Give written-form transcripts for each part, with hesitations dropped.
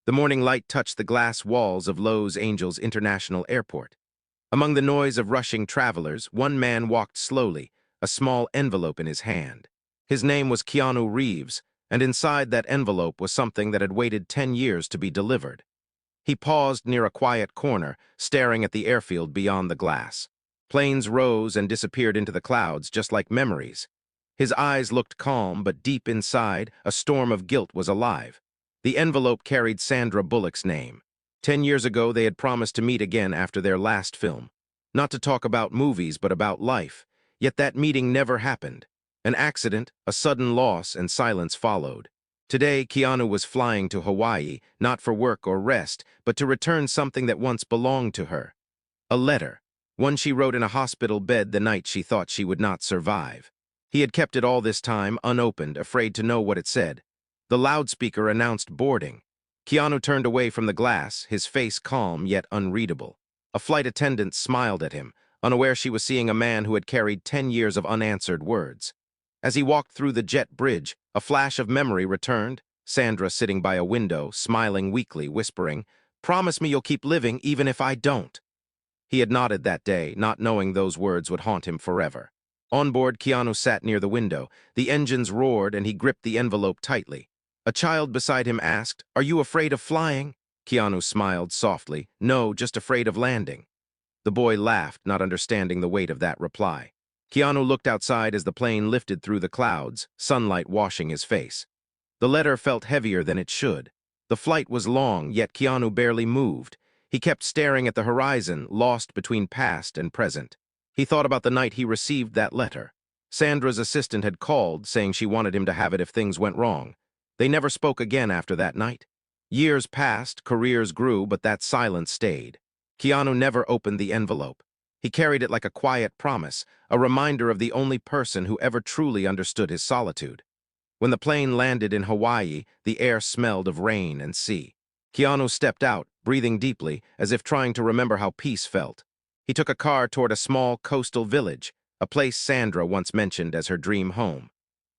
The morning light touched the glass walls of Los Angeles International Airport. Among the noise of rushing travelers, one man walked slowly, a small envelope in his hand. His name was Keanu Reeves, and inside that envelope was something that had waited 10 years to be delivered. He paused near a quiet corner, staring at the airfield beyond the glass. Planes rose and disappeared into the clouds, just like memories. His eyes looked calm, but deep inside, a storm of guilt was alive. The envelope carried Sandra Bullock's name. 10 years ago, they had promised to meet again after their last film. Not to talk about movies, but about life. Yet that meeting never happened. An accident, a sudden loss, and silence followed. Today, Keanu was flying to Hawaii, not for work or rest, but to return something that once belonged to her. A letter, one she wrote in a hospital bed the night she thought she would not survive. He had kept it all this time, unopened, afraid to know what it said. The loudspeaker announced boarding. Keanu turned away from the glass, his face calm yet unreadable. A flight attendant smiled at him, unaware she was seeing a man who had carried 10 years of unanswered words. As he walked through the jet bridge, a flash of memory returned, Sandra sitting by a window, smiling weakly, whispering, "Promise me you'll keep living even if I don't." He had nodded that day, not knowing those words would haunt him forever. On board, Keanu sat near the window. The engines roared and he gripped the envelope tightly. A child beside him asked, "Are you afraid of flying?" Keanu smiled softly. "No, just afraid of landing." The boy laughed, not understanding the weight of that reply. Keanu looked outside as the plane lifted through the clouds, sunlight washing his face. The letter felt heavier than it should. The flight was long, yet Keanu barely moved. He kept staring at the horizon, lost between past and present. He thought about the night he received that letter. Sandra's assistant had called, saying she wanted him to have it if things went wrong. They never spoke again after that night. Years passed, careers grew, but that silence stayed. Keanu never opened the envelope. He carried it like a quiet promise, a reminder of the only person who ever truly understood his solitude. When the plane landed in Hawaii, the air smelled of rain and sea. Keanu stepped out, breathing deeply, as if trying to remember how peace felt. He took a car toward a small coastal village, a place Sandra once mentioned as her dream home.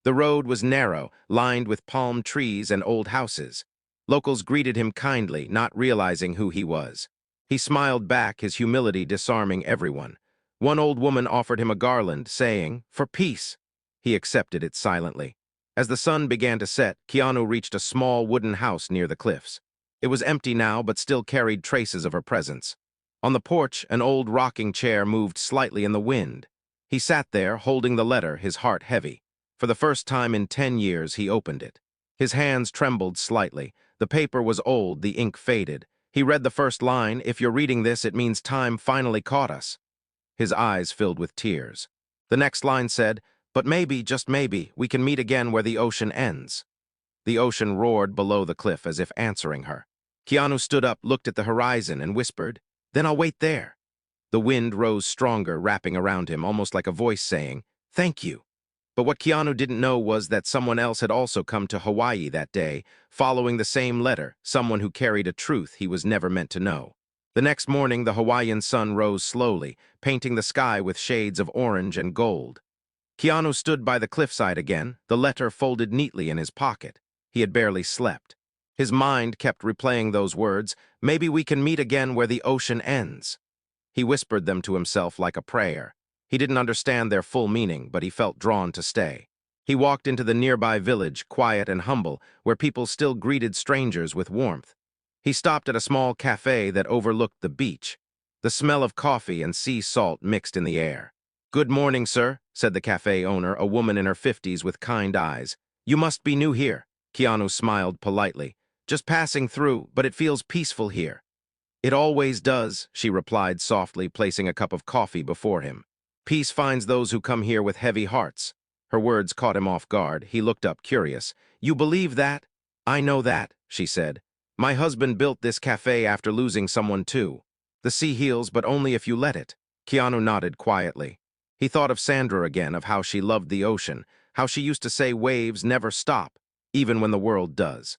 The road was narrow, lined with palm trees and old houses. Locals greeted him kindly, not realizing who he was. He smiled back, his humility disarming everyone. One old woman offered him a garland, saying, "For peace." He accepted it silently. As the sun began to set, Keanu reached a small wooden house near the cliffs. It was empty now, but still carried traces of her presence. On the porch, an old rocking chair moved slightly in the wind. He sat there, holding the letter, his heart heavy. For the first time in 10 years, he opened it. His hands trembled slightly. The paper was old, the ink faded. He read the first line, "If you're reading this, it means time finally caught us." His eyes filled with tears. The next line said, "But maybe, just maybe, we can meet again where the ocean ends." The ocean roared below the cliff as if answering her. Keanu stood up, looked at the horizon, and whispered, "Then I'll wait there." The wind rose stronger, wrapping around him, almost like a voice saying, "Thank you." But what Keanu didn't know was that someone else had also come to Hawaii that day, following the same letter, someone who carried a truth he was never meant to know. The next morning, the Hawaiian sun rose slowly, painting the sky with shades of orange and gold. Keanu stood by the cliffside again, the letter folded neatly in his pocket. He had barely slept. His mind kept replaying those words, "Maybe we can meet again where the ocean ends." He whispered them to himself like a prayer. He didn't understand their full meaning, but he felt drawn to stay. He walked into the nearby village, quiet and humble, where people still greeted strangers with warmth. He stopped at a small cafe that overlooked the beach. The smell of coffee and sea salt mixed in the air. "Good morning, sir," said the cafe owner, a woman in her 50s with kind eyes. "You must be new here." Keanu smiled politely. "Just passing through, but it feels peaceful here." "It always does," she replied softly, placing a cup of coffee before him. "Peace finds those who come here with heavy hearts." Her words caught him off guard. He looked up, curious. "You believe that?" "I know that," she said. "My husband built this cafe after losing someone too. The sea heals, but only if you let it." Keanu nodded quietly. He thought of Sandra again, of how she loved the ocean, how she used to say waves never stop, even when the world does.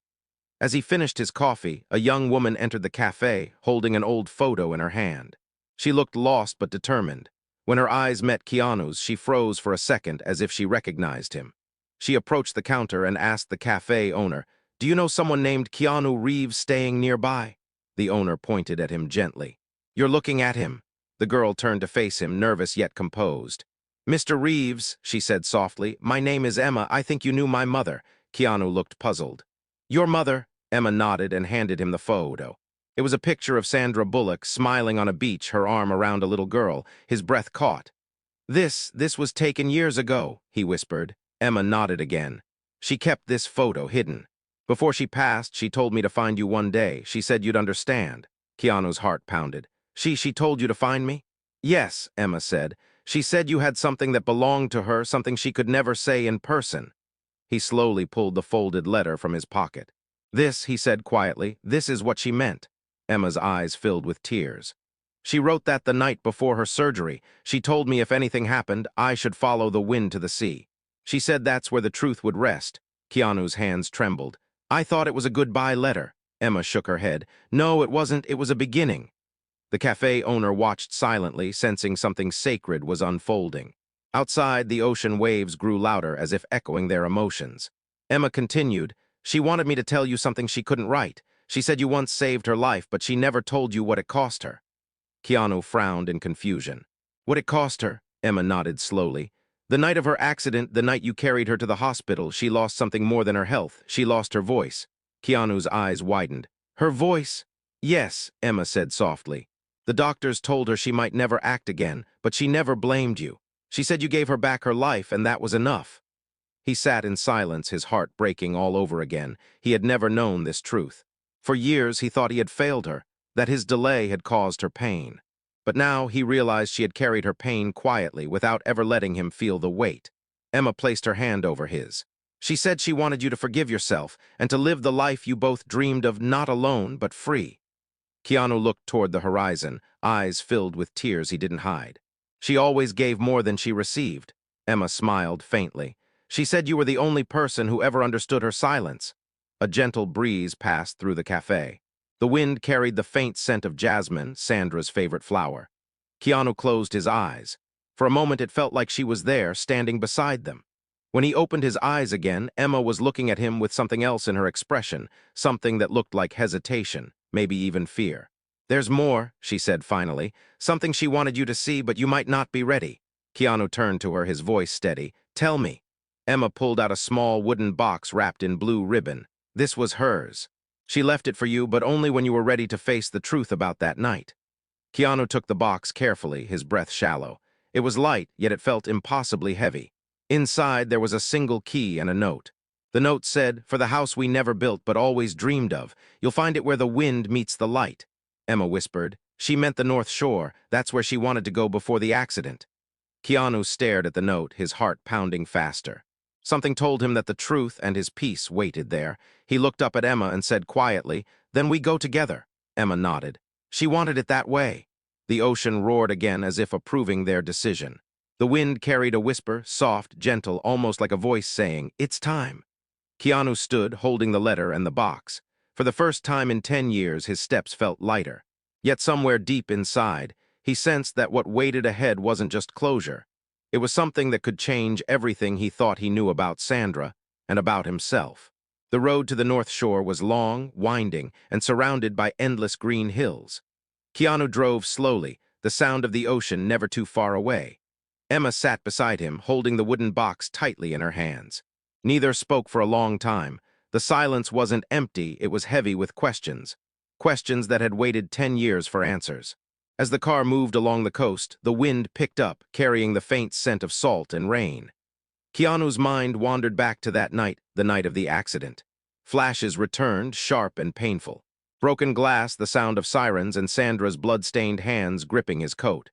As he finished his coffee, a young woman entered the cafe, holding an old photo in her hand. She looked lost but determined. When her eyes met Keanu's, she froze for a second as if she recognized him. She approached the counter and asked the cafe owner, Do you know someone named Keanu Reeves staying nearby? The owner pointed at him gently. You're looking at him. The girl turned to face him, nervous yet composed. Mr. Reeves, she said softly, my name is Emma. I think you knew my mother. Keanu looked puzzled. Your mother? Emma nodded and handed him the photo. It was a picture of Sandra Bullock smiling on a beach, her arm around a little girl, his breath caught. This was taken years ago, he whispered. Emma nodded again. She kept this photo hidden. Before she passed, she told me to find you one day. She said you'd understand. Keanu's heart pounded. She told you to find me? Yes, Emma said. She said you had something that belonged to her, something she could never say in person. He slowly pulled the folded letter from his pocket. This, he said quietly, this is what she meant. Emma's eyes filled with tears. She wrote that the night before her surgery. She told me if anything happened, I should follow the wind to the sea. She said that's where the truth would rest. Keanu's hands trembled. I thought it was a goodbye letter. Emma shook her head. No, it wasn't. It was a beginning. The cafe owner watched silently, sensing something sacred was unfolding. Outside, the ocean waves grew louder as if echoing their emotions. Emma continued, she wanted me to tell you something she couldn't write. She said you once saved her life, but she never told you what it cost her. Keanu frowned in confusion. What it cost her? Emma nodded slowly. The night of her accident, the night you carried her to the hospital, she lost something more than her health. She lost her voice. Keanu's eyes widened. Her voice? Yes, Emma said softly. The doctors told her she might never act again, but she never blamed you. She said you gave her back her life, and that was enough. He sat in silence, his heart breaking all over again. He had never known this truth. For years, he thought he had failed her, that his delay had caused her pain. But now he realized she had carried her pain quietly without ever letting him feel the weight. Emma placed her hand over his. She said she wanted you to forgive yourself and to live the life you both dreamed of, not alone, but free. Keanu looked toward the horizon, eyes filled with tears he didn't hide. She always gave more than she received. Emma smiled faintly. She said you were the only person who ever understood her silence. A gentle breeze passed through the cafe. The wind carried the faint scent of jasmine, Sandra's favorite flower. Keanu closed his eyes. For a moment it felt like she was there, standing beside them. When he opened his eyes again, Emma was looking at him with something else in her expression, something that looked like hesitation, maybe even fear. There's more, she said finally, something she wanted you to see, but you might not be ready. Keanu turned to her, his voice steady. Tell me. Emma pulled out a small wooden box wrapped in blue ribbon. This was hers. She left it for you, but only when you were ready to face the truth about that night. Keanu took the box carefully, his breath shallow. It was light, yet it felt impossibly heavy. Inside, there was a single key and a note. The note said, for the house we never built but always dreamed of, you'll find it where the wind meets the light. Emma whispered. She meant the North Shore. That's where she wanted to go before the accident. Keanu stared at the note, his heart pounding faster. Something told him that the truth and his peace waited there. He looked up at Emma and said quietly, then we go together. Emma nodded. She wanted it that way. The ocean roared again as if approving their decision. The wind carried a whisper, soft, gentle, almost like a voice saying, it's time. Keanu stood, holding the letter and the box. For the first time in 10 years, his steps felt lighter. Yet somewhere deep inside, he sensed that what waited ahead wasn't just closure. It was something that could change everything he thought he knew about Sandra and about himself. The road to the North Shore was long, winding, and surrounded by endless green hills. Keanu drove slowly, the sound of the ocean never too far away. Emma sat beside him, holding the wooden box tightly in her hands. Neither spoke for a long time. The silence wasn't empty, it was heavy with questions. Questions that had waited 10 years for answers. As the car moved along the coast, the wind picked up, carrying the faint scent of salt and rain. Keanu's mind wandered back to that night, the night of the accident. Flashes returned, sharp and painful. Broken glass, the sound of sirens, and Sandra's blood-stained hands gripping his coat.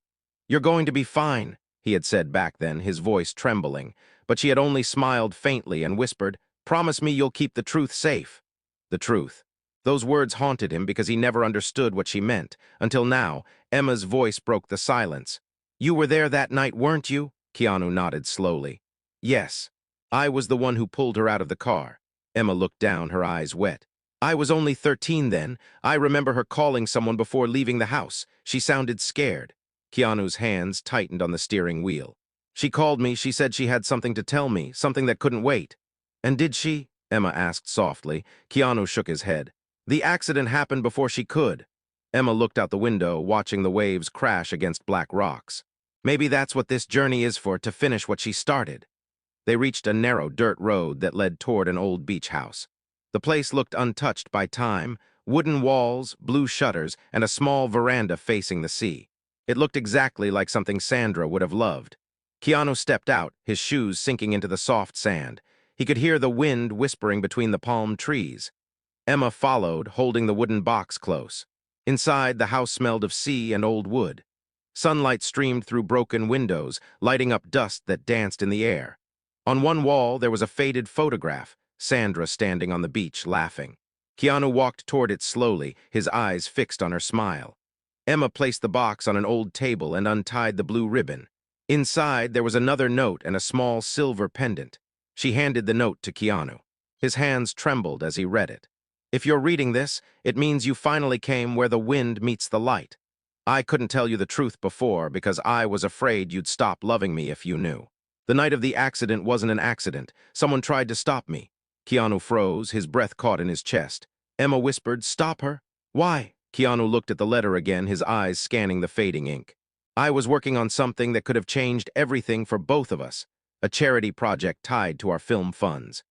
You're going to be fine, he had said back then, his voice trembling, but she had only smiled faintly and whispered, promise me you'll keep the truth safe. The truth. Those words haunted him because he never understood what she meant. Until now, Emma's voice broke the silence. You were there that night, weren't you? Keanu nodded slowly. Yes. I was the one who pulled her out of the car. Emma looked down, her eyes wet. I was only 13 then. I remember her calling someone before leaving the house. She sounded scared. Keanu's hands tightened on the steering wheel. She called me. She said she had something to tell me, something that couldn't wait. And did she? Emma asked softly. Keanu shook his head. The accident happened before she could. Emma looked out the window, watching the waves crash against black rocks. Maybe that's what this journey is for, to finish what she started. They reached a narrow dirt road that led toward an old beach house. The place looked untouched by time, wooden walls, blue shutters, and a small veranda facing the sea. It looked exactly like something Sandra would have loved. Keanu stepped out, his shoes sinking into the soft sand. He could hear the wind whispering between the palm trees. Emma followed, holding the wooden box close. Inside, the house smelled of sea and old wood. Sunlight streamed through broken windows, lighting up dust that danced in the air. On one wall, there was a faded photograph, Sandra standing on the beach, laughing. Keanu walked toward it slowly, his eyes fixed on her smile. Emma placed the box on an old table and untied the blue ribbon. Inside, there was another note and a small silver pendant. She handed the note to Keanu. His hands trembled as he read it. If you're reading this, it means you finally came where the wind meets the light. I couldn't tell you the truth before because I was afraid you'd stop loving me if you knew. The night of the accident wasn't an accident. Someone tried to stop me. Keanu froze, his breath caught in his chest. Emma whispered, "Stop her." "Why?" Keanu looked at the letter again, his eyes scanning the fading ink. "I was working on something that could have changed everything for both of us, a charity project tied to our film funds.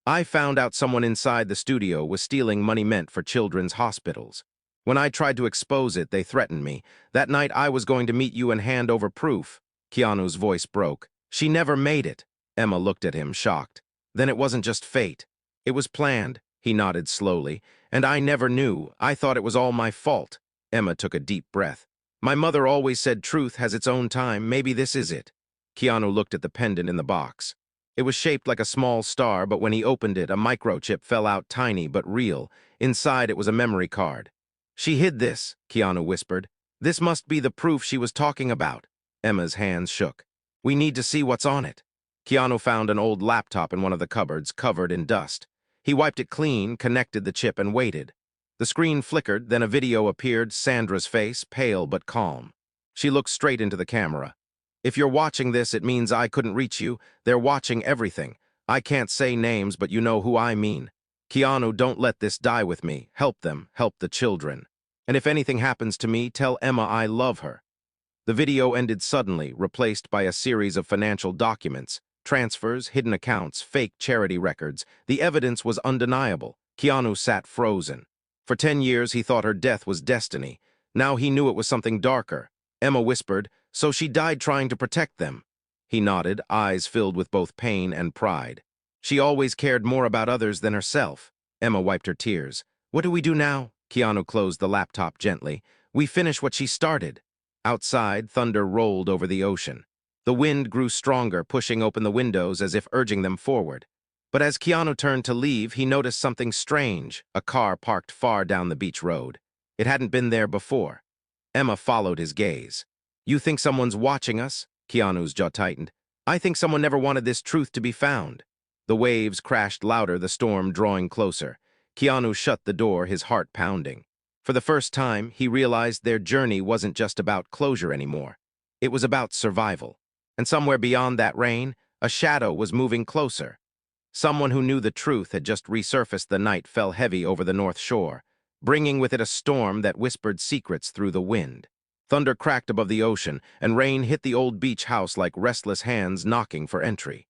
I found out someone inside the studio was stealing money meant for children's hospitals. When I tried to expose it, they threatened me. That night, I was going to meet you and hand over proof." Keanu's voice broke. "She never made it." Emma looked at him, shocked. "Then it wasn't just fate. It was planned." He nodded slowly. "And I never knew. I thought it was all my fault." Emma took a deep breath. "My mother always said truth has its own time. Maybe this is it." Keanu looked at the pendant in the box. It was shaped like a small star, but when he opened it, a microchip fell out, tiny but real. Inside, it was a memory card. "She hid this," Keanu whispered. "This must be the proof she was talking about." Emma's hands shook. "We need to see what's on it." Keanu found an old laptop in one of the cupboards, covered in dust. He wiped it clean, connected the chip, and waited. The screen flickered, then a video appeared, Sandra's face, pale but calm. She looked straight into the camera. "If you're watching this, it means I couldn't reach you. They're watching everything. I can't say names, but you know who I mean. Keanu, don't let this die with me. Help them, help the children. And if anything happens to me, tell Emma I love her." The video ended suddenly, replaced by a series of financial documents, transfers, hidden accounts, fake charity records. The evidence was undeniable. Keanu sat frozen. For 10 years, he thought her death was destiny. Now he knew it was something darker. Emma whispered, "So she died trying to protect them." He nodded, eyes filled with both pain and pride. "She always cared more about others than herself." Emma wiped her tears. "What do we do now?" Keanu closed the laptop gently. "We finish what she started." Outside, thunder rolled over the ocean. The wind grew stronger, pushing open the windows as if urging them forward. But as Keanu turned to leave, he noticed something strange, a car parked far down the beach road. It hadn't been there before. Emma followed his gaze. "You think someone's watching us?" Keanu's jaw tightened. "I think someone never wanted this truth to be found." The waves crashed louder, the storm drawing closer. Keanu shut the door, his heart pounding. For the first time, he realized their journey wasn't just about closure anymore. It was about survival. And somewhere beyond that rain, a shadow was moving closer. Someone who knew the truth had just resurfaced. The night fell heavy over the North Shore, bringing with it a storm that whispered secrets through the wind. Thunder cracked above the ocean, and rain hit the old beach house like restless hands knocking for entry.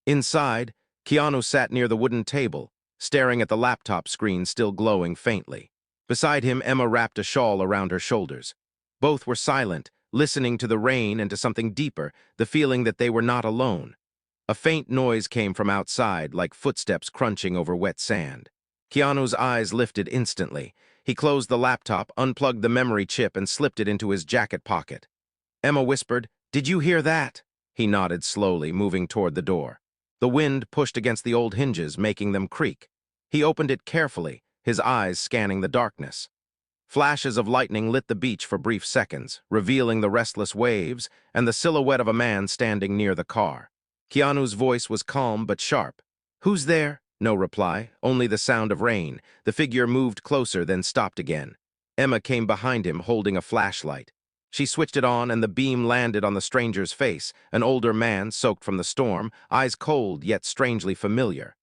Inside, Keanu sat near the wooden table, staring at the laptop screen still glowing faintly. Beside him, Emma wrapped a shawl around her shoulders. Both were silent, listening to the rain and to something deeper, the feeling that they were not alone. A faint noise came from outside, like footsteps crunching over wet sand. Keanu's eyes lifted instantly. He closed the laptop, unplugged the memory chip, and slipped it into his jacket pocket. Emma whispered, "Did you hear that?" He nodded slowly, moving toward the door. The wind pushed against the old hinges, making them creak. He opened it carefully, his eyes scanning the darkness. Flashes of lightning lit the beach for brief seconds, revealing the restless waves and the silhouette of a man standing near the car. Keanu's voice was calm but sharp. "Who's there?" No reply, only the sound of rain. The figure moved closer, then stopped again. Emma came behind him, holding a flashlight. She switched it on, and the beam landed on the stranger's face, an older man soaked from the storm, eyes cold yet strangely familiar.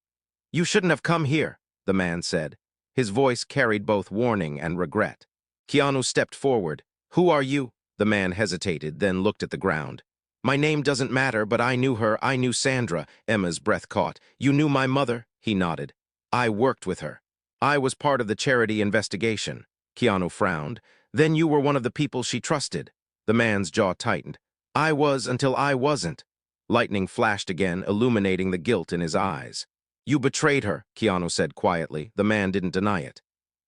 "You shouldn't have come here," the man said. His voice carried both warning and regret. Keanu stepped forward. "Who are you?" The man hesitated, then looked at the ground. "My name doesn't matter, but I knew her. I knew Sandra." Emma's breath caught. "You knew my mother?" He nodded. "I worked with her. I was part of the charity investigation." Keanu frowned. "Then you were one of the people she trusted." The man's jaw tightened. "I was until I wasn't." Lightning flashed again, illuminating the guilt in his eyes. "You betrayed her," Keanu said quietly. The man didn't deny it.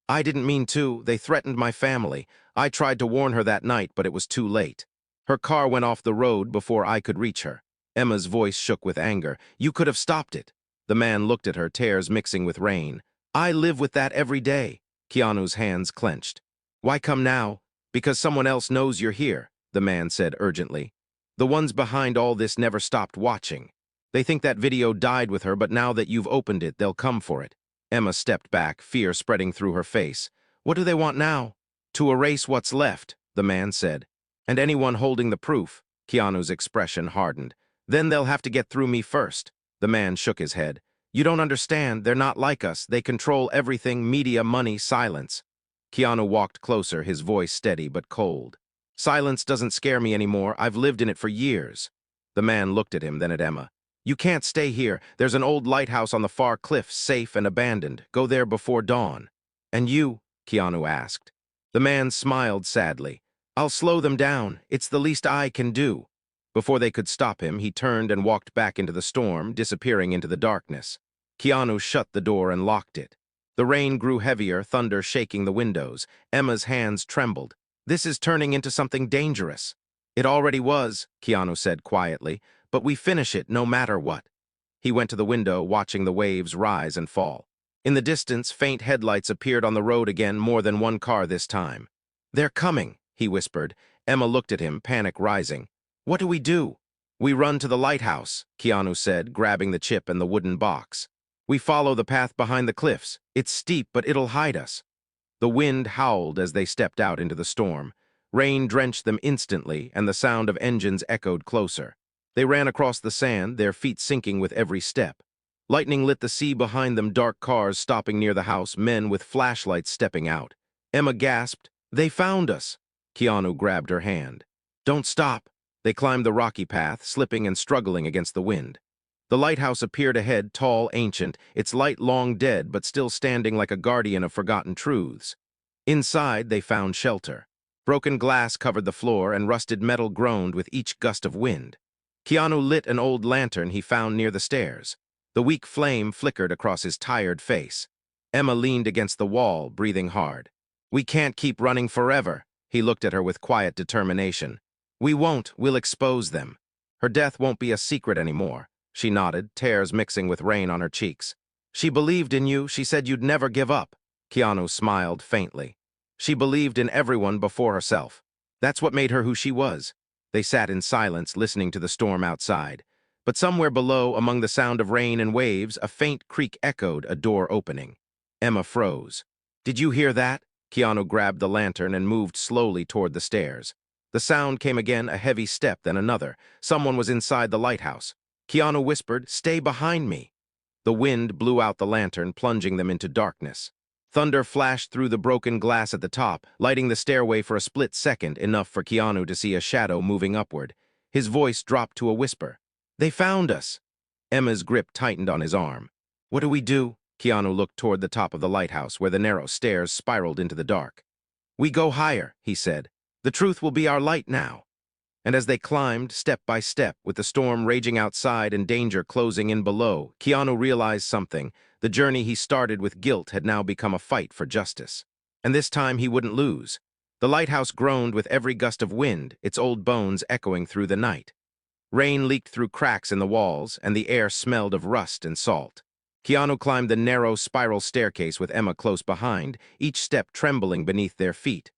"I didn't mean to. They threatened my family. I tried to warn her that night, but it was too late. Her car went off the road before I could reach her." Emma's voice shook with anger. "You could have stopped it." The man looked at her, tears mixing with rain. "I live with that every day." Keanu's hands clenched. "Why come now?" "Because someone else knows you're here," the man said urgently. "The ones behind all this never stopped watching. They think that video died with her, but now that you've opened it, they'll come for it." Emma stepped back, fear spreading through her face. "What do they want now?" "To erase what's left," the man said. "And anyone holding the proof." Keanu's expression hardened. "Then they'll have to get through me first." The man shook his head. "You don't understand. They're not like us. They control everything: media, money, silence." Keanu walked closer, his voice steady but cold. "Silence doesn't scare me anymore. I've lived in it for years." The man looked at him, then at Emma. "You can't stay here. There's an old lighthouse on the far cliff, safe and abandoned. Go there before dawn." "And you?" Keanu asked. The man smiled sadly. "I'll slow them down. It's the least I can do." Before they could stop him, he turned and walked back into the storm, disappearing into the darkness. Keanu shut the door and locked it. The rain grew heavier, thunder shaking the windows. Emma's hands trembled. "This is turning into something dangerous." "It already was," Keanu said quietly, "but we finish it no matter what." He went to the window, watching the waves rise and fall. In the distance, faint headlights appeared on the road again, more than one car this time. "They're coming," he whispered. Emma looked at him, panic rising. "What do we do?" "We run to the lighthouse," Keanu said, grabbing the chip and the wooden box. "We follow the path behind the cliffs. It's steep, but it'll hide us." The wind howled as they stepped out into the storm. Rain drenched them instantly, and the sound of engines echoed closer. They ran across the sand, their feet sinking with every step. Lightning lit the sea behind them, dark cars stopping near the house, men with flashlights stepping out. Emma gasped, "They found us!" Keanu grabbed her hand. "Don't stop." They climbed the rocky path, slipping and struggling against the wind. The lighthouse appeared ahead, tall, ancient, its light long dead but still standing like a guardian of forgotten truths. Inside, they found shelter. Broken glass covered the floor, and rusted metal groaned with each gust of wind. Keanu lit an old lantern he found near the stairs. The weak flame flickered across his tired face. Emma leaned against the wall, breathing hard. "We can't keep running forever." He looked at her with quiet determination. "We won't. We'll expose them. Her death won't be a secret anymore." She nodded, tears mixing with rain on her cheeks. "She believed in you. She said you'd never give up." Keanu smiled faintly. "She believed in everyone before herself. That's what made her who she was." They sat in silence, listening to the storm outside. But somewhere below, among the sound of rain and waves, a faint creak echoed, a door opening. Emma froze. "Did you hear that?" Keanu grabbed the lantern and moved slowly toward the stairs. The sound came again, a heavy step, then another. Someone was inside the lighthouse. Keanu whispered, "Stay behind me." The wind blew out the lantern, plunging them into darkness. Thunder flashed through the broken glass at the top, lighting the stairway for a split second, enough for Keanu to see a shadow moving upward. His voice dropped to a whisper. "They found us." Emma's grip tightened on his arm. "What do we do?" Keanu looked toward the top of the lighthouse, where the narrow stairs spiraled into the dark. "We go higher," he said. "The truth will be our light now." And as they climbed, step by step, with the storm raging outside and danger closing in below, Keanu realized something. The journey he started with guilt had now become a fight for justice. And this time he wouldn't lose. The lighthouse groaned with every gust of wind, its old bones echoing through the night. Rain leaked through cracks in the walls, and the air smelled of rust and salt. Keanu climbed the narrow spiral staircase with Emma close behind, each step trembling beneath their feet.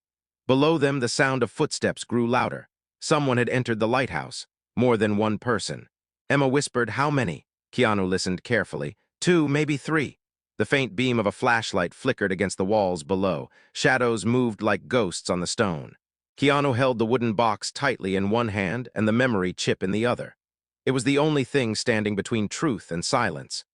Below them, the sound of footsteps grew louder. Someone had entered the lighthouse. More than one person. Emma whispered, "How many?" Keanu listened carefully. "2, maybe 3. The faint beam of a flashlight flickered against the walls below. Shadows moved like ghosts on the stone. Keanu held the wooden box tightly in one hand and the memory chip in the other. It was the only thing standing between truth and silence.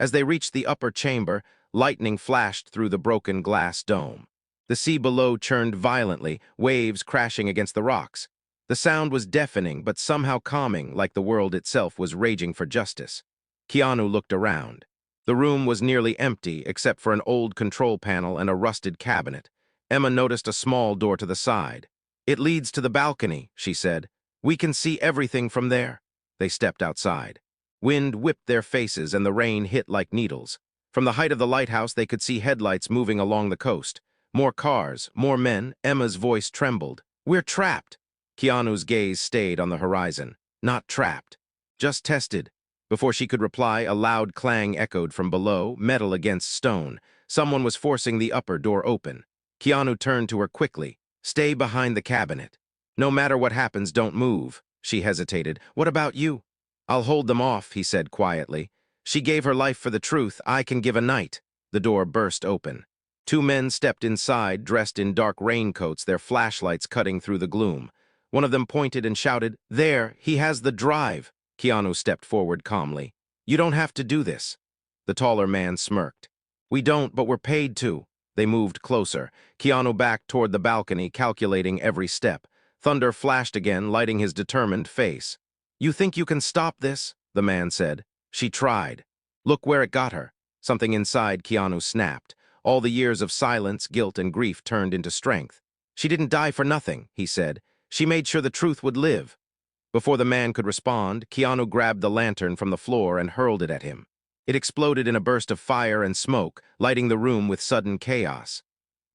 As they reached the upper chamber, lightning flashed through the broken glass dome. The sea below churned violently, waves crashing against the rocks. The sound was deafening, but somehow calming, like the world itself was raging for justice. Keanu looked around. The room was nearly empty, except for an old control panel and a rusted cabinet. Emma noticed a small door to the side. "It leads to the balcony," she said. "We can see everything from there." They stepped outside. Wind whipped their faces and the rain hit like needles. From the height of the lighthouse, they could see headlights moving along the coast. More cars, more men. Emma's voice trembled. "We're trapped." Keanu's gaze stayed on the horizon. "Not trapped. Just tested." Before she could reply, a loud clang echoed from below, metal against stone. Someone was forcing the upper door open. Keanu turned to her quickly. "Stay behind the cabinet. No matter what happens, don't move." She hesitated. "What about you?" "I'll hold them off," he said quietly. "She gave her life for the truth. I can give a night." The door burst open. Two men stepped inside, dressed in dark raincoats, their flashlights cutting through the gloom. One of them pointed and shouted, "There, he has the drive." Keanu stepped forward calmly. "You don't have to do this." The taller man smirked. "We don't, but we're paid to." They moved closer. Keanu backed toward the balcony, calculating every step. Thunder flashed again, lighting his determined face. "You think you can stop this?" the man said. "She tried. Look where it got her." Something inside Keanu snapped. All the years of silence, guilt, and grief turned into strength. "She didn't die for nothing," he said. "She made sure the truth would live." Before the man could respond, Keanu grabbed the lantern from the floor and hurled it at him. It exploded in a burst of fire and smoke, lighting the room with sudden chaos.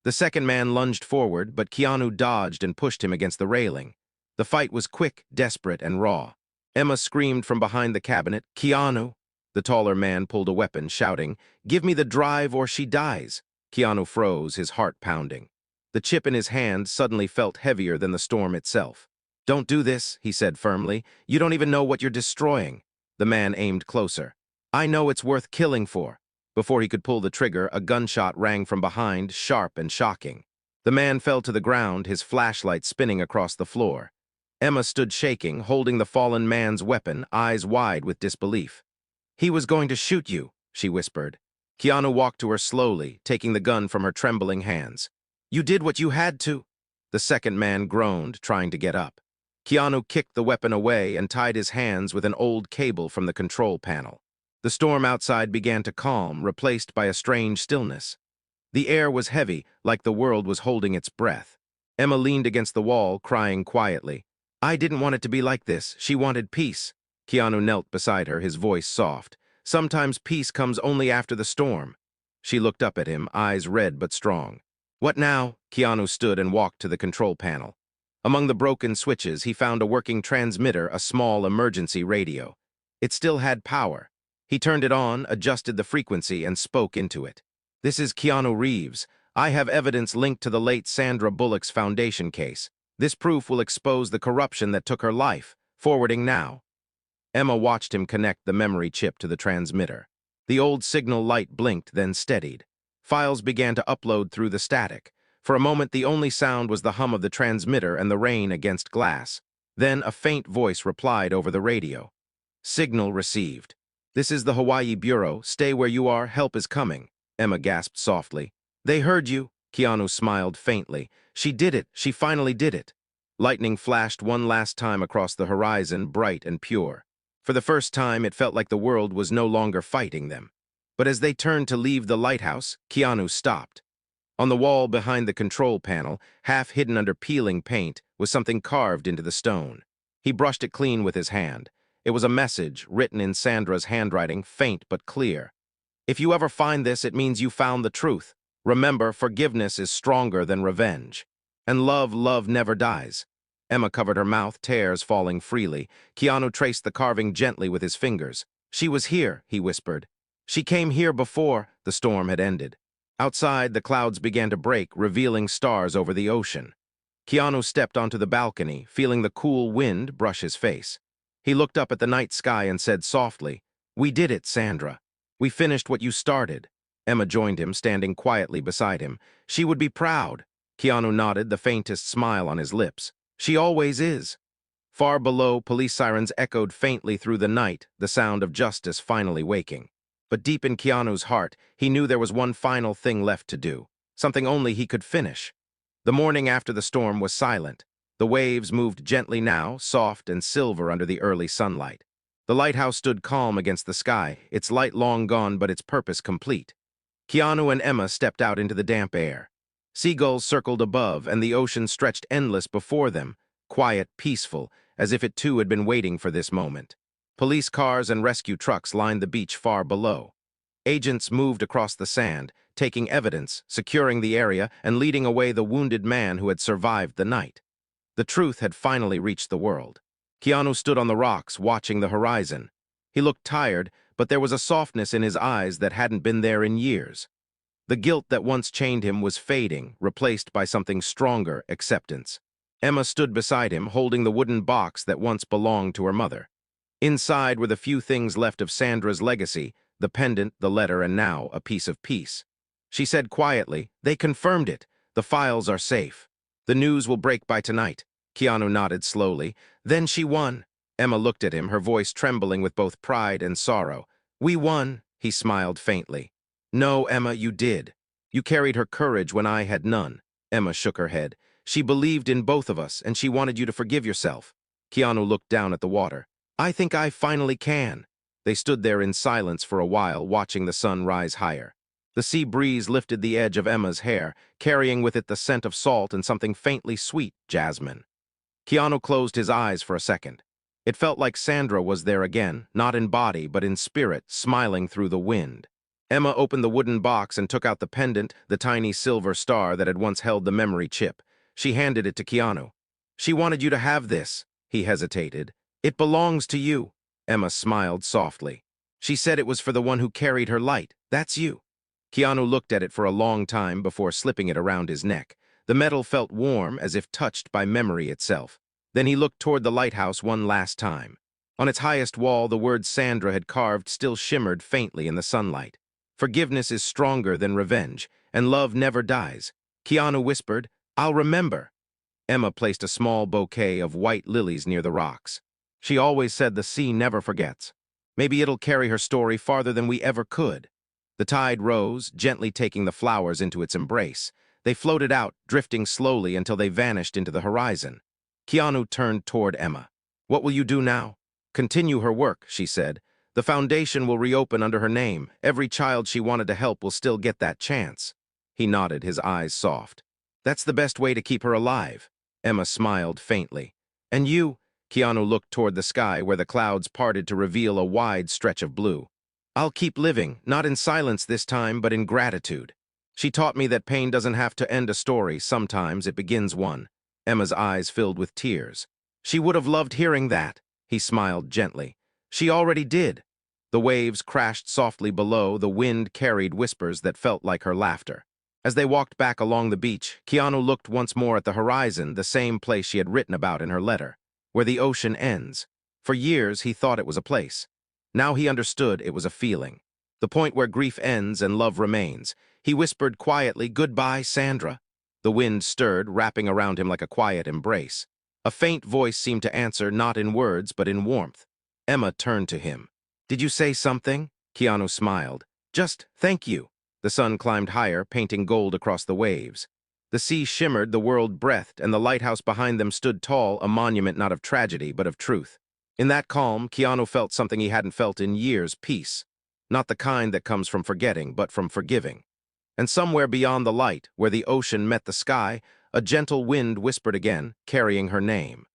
The second man lunged forward, but Keanu dodged and pushed him against the railing. The fight was quick, desperate, and raw. Emma screamed from behind the cabinet, "Keanu!" The taller man pulled a weapon, shouting, "Give me the drive or she dies." Keanu froze, his heart pounding. The chip in his hand suddenly felt heavier than the storm itself. "Don't do this," he said firmly. "You don't even know what you're destroying." The man aimed closer. "I know it's worth killing for." Before he could pull the trigger, a gunshot rang from behind, sharp and shocking. The man fell to the ground, his flashlight spinning across the floor. Emma stood shaking, holding the fallen man's weapon, eyes wide with disbelief. "He was going to shoot you," she whispered. Keanu walked to her slowly, taking the gun from her trembling hands. "You did what you had to." The second man groaned, trying to get up. Keanu kicked the weapon away and tied his hands with an old cable from the control panel. The storm outside began to calm, replaced by a strange stillness. The air was heavy, like the world was holding its breath. Emma leaned against the wall, crying quietly. "I didn't want it to be like this. She wanted peace." Keanu knelt beside her, his voice soft. "Sometimes peace comes only after the storm." She looked up at him, eyes red but strong. "What now?" Keanu stood and walked to the control panel. Among the broken switches, he found a working transmitter, a small emergency radio. It still had power. He turned it on, adjusted the frequency, and spoke into it. "This is Keanu Reeves. I have evidence linked to the late Sandra Bullock's foundation case. This proof will expose the corruption that took her life. Forwarding now." Emma watched him connect the memory chip to the transmitter. The old signal light blinked, then steadied. Files began to upload through the static. For a moment, the only sound was the hum of the transmitter and the rain against glass. Then a faint voice replied over the radio. "Signal received. This is the Hawaii Bureau. Stay where you are. Help is coming." Emma gasped softly. "They heard you." Keanu smiled faintly. "She did it. She finally did it." Lightning flashed one last time across the horizon, bright and pure. For the first time, it felt like the world was no longer fighting them. But as they turned to leave the lighthouse, Keanu stopped. On the wall behind the control panel, half hidden under peeling paint, was something carved into the stone. He brushed it clean with his hand. It was a message, written in Sandra's handwriting, faint but clear. "If you ever find this, it means you found the truth. Remember, forgiveness is stronger than revenge. And love never dies." Emma covered her mouth, tears falling freely. Keanu traced the carving gently with his fingers. "She was here," he whispered. "She came here before." The storm had ended. Outside, the clouds began to break, revealing stars over the ocean. Keanu stepped onto the balcony, feeling the cool wind brush his face. He looked up at the night sky and said softly, "We did it, Sandra. We finished what you started." Emma joined him, standing quietly beside him. "She would be proud." Keanu nodded, the faintest smile on his lips. "She always is." Far below, police sirens echoed faintly through the night, the sound of justice finally waking. But deep in Keanu's heart, he knew there was one final thing left to do, something only he could finish. The morning after the storm was silent. The waves moved gently now, soft and silver under the early sunlight. The lighthouse stood calm against the sky, its light long gone but its purpose complete. Keanu and Emma stepped out into the damp air. Seagulls circled above, and the ocean stretched endless before them, quiet, peaceful, as if it too had been waiting for this moment. Police cars and rescue trucks lined the beach far below. Agents moved across the sand, taking evidence, securing the area, and leading away the wounded man who had survived the night. The truth had finally reached the world. Keanu stood on the rocks, watching the horizon. He looked tired, but there was a softness in his eyes that hadn't been there in years. The guilt that once chained him was fading, replaced by something stronger, acceptance. Emma stood beside him, holding the wooden box that once belonged to her mother. Inside were the few things left of Sandra's legacy, the pendant, the letter, and now a piece of peace. She said quietly, "They confirmed it. The files are safe. The news will break by tonight." Keanu nodded slowly. "Then she won." Emma looked at him, her voice trembling with both pride and sorrow. "We won," he smiled faintly. "No, Emma, you did. You carried her courage when I had none." Emma shook her head. "She believed in both of us, and she wanted you to forgive yourself." Keanu looked down at the water. "I think I finally can." They stood there in silence for a while, watching the sun rise higher. The sea breeze lifted the edge of Emma's hair, carrying with it the scent of salt and something faintly sweet, jasmine. Keanu closed his eyes for a second. It felt like Sandra was there again, not in body, but in spirit, smiling through the wind. Emma opened the wooden box and took out the pendant, the tiny silver star that had once held the memory chip. She handed it to Keanu. "She wanted you to have this." He hesitated. "It belongs to you." Emma smiled softly. "She said it was for the one who carried her light. That's you." Keanu looked at it for a long time before slipping it around his neck. The metal felt warm, as if touched by memory itself. Then he looked toward the lighthouse one last time. On its highest wall, the word Sandra had carved still shimmered faintly in the sunlight. "Forgiveness is stronger than revenge, and love never dies." Keanu whispered, "I'll remember." Emma placed a small bouquet of white lilies near the rocks. "She always said the sea never forgets. Maybe it'll carry her story farther than we ever could." The tide rose, gently taking the flowers into its embrace. They floated out, drifting slowly until they vanished into the horizon. Keanu turned toward Emma. "What will you do now?" "Continue her work," she said. "The foundation will reopen under her name. Every child she wanted to help will still get that chance." He nodded, his eyes soft. "That's the best way to keep her alive." Emma smiled faintly. "And you?" Keanu looked toward the sky, where the clouds parted to reveal a wide stretch of blue. "I'll keep living, not in silence this time, but in gratitude." She taught me that pain doesn't have to end a story. Sometimes it begins one. Emma's eyes filled with tears. "She would have loved hearing that." He smiled gently. "She already did." The waves crashed softly below, the wind carried whispers that felt like her laughter. As they walked back along the beach, Keanu looked once more at the horizon, the same place she had written about in her letter, where the ocean ends. For years, he thought it was a place. Now he understood it was a feeling. The point where grief ends and love remains. He whispered quietly, "Goodbye, Sandra." The wind stirred, wrapping around him like a quiet embrace. A faint voice seemed to answer, not in words, but in warmth. Emma turned to him. "Did you say something?" Keanu smiled. "Just thank you." The sun climbed higher, painting gold across the waves. The sea shimmered, the world breathed, and the lighthouse behind them stood tall, a monument not of tragedy, but of truth. In that calm, Keanu felt something he hadn't felt in years, peace. Not the kind that comes from forgetting, but from forgiving. And somewhere beyond the light, where the ocean met the sky, a gentle wind whispered again, carrying her name.